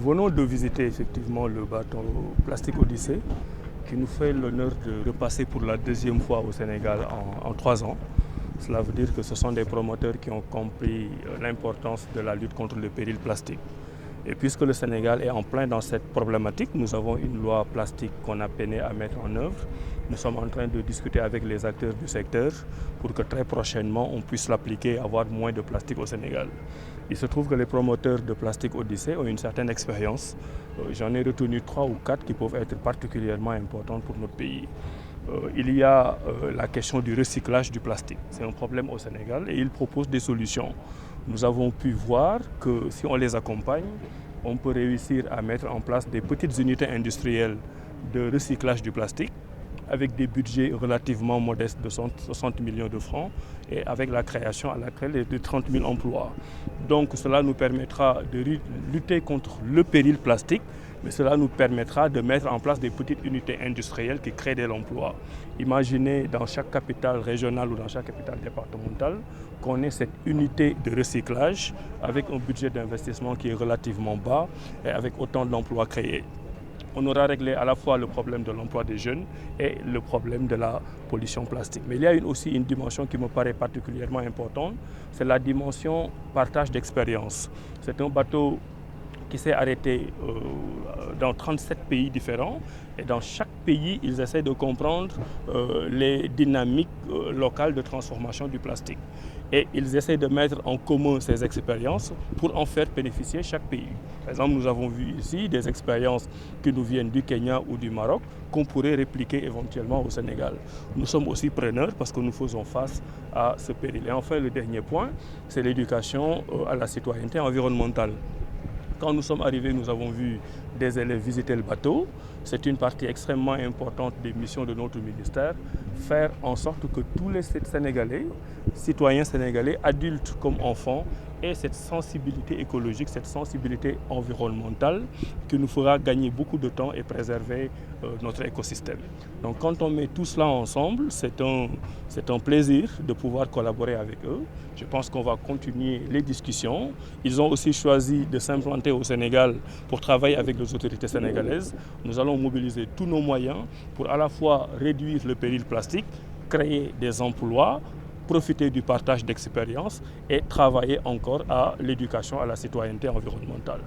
venons de visiter effectivement le bateau Plastic Odyssey qui nous fait l'honneur de passer pour la deuxième fois au Sénégal en 3 ans. Cela veut dire que ce sont des promoteurs qui ont compris l'importance de la lutte contre le péril plastique. Et puisque le Sénégal est en plein dans cette problématique, nous avons une loi plastique qu'on a peiné à mettre en œuvre. Nous sommes en train de discuter avec les acteurs du secteur pour que très prochainement on puisse l'appliquer et avoir moins de plastique au Sénégal. Il se trouve que les promoteurs de Plastic Odyssey ont une certaine expérience. J'en ai retenu 3 ou 4 qui peuvent être particulièrement importantes pour notre pays. Il y a la question du recyclage du plastique. C'est un problème au Sénégal et ils proposent des solutions. Nous avons pu voir que si on les accompagne, on peut réussir à mettre en place des petites unités industrielles de recyclage du plastique avec des budgets relativement modestes de 60 millions de francs et avec la création à la clé de 30 000 emplois. Donc cela nous permettra de lutter contre le péril plastique, mais cela nous permettra de mettre en place des petites unités industrielles qui créent de l'emploi. Imaginez dans chaque capitale régionale ou dans chaque capitale départementale qu'on ait cette unité de recyclage avec un budget d'investissement qui est relativement bas et avec autant d'emplois créés. On aura réglé à la fois le problème de l'emploi des jeunes et le problème de la pollution plastique. Mais il y a aussi une dimension qui me paraît particulièrement importante, c'est la dimension partage d'expérience. C'est un bateau qui s'est arrêté dans 37 pays différents et dans chaque pays, ils essaient de comprendre les dynamiques locales de transformation du plastique. Et ils essaient de mettre en commun ces expériences pour en faire bénéficier chaque pays. Par exemple, nous avons vu ici des expériences qui nous viennent du Kenya ou du Maroc qu'on pourrait répliquer éventuellement au Sénégal. Nous sommes aussi preneurs parce que nous faisons face à ce péril. Et enfin, le dernier point, c'est l'éducation à la citoyenneté environnementale. Quand nous sommes arrivés, nous avons vu des élèves visiter le bateau. C'est une partie extrêmement importante des missions de notre ministère, faire en sorte que tous les Sénégalais, citoyens sénégalais, adultes comme enfants, aient cette sensibilité écologique, cette sensibilité environnementale qui nous fera gagner beaucoup de temps et préserver notre écosystème. Donc quand on met tout cela ensemble, c'est un plaisir de pouvoir collaborer avec eux. Je pense qu'on va continuer les discussions. Ils ont aussi choisi de s'implanter au Sénégal pour travailler avec les autorités sénégalaises. Nous allons mobiliser tous nos moyens pour à la fois réduire le péril plastique, créer des emplois, profiter du partage d'expériences et travailler encore à l'éducation à la citoyenneté environnementale.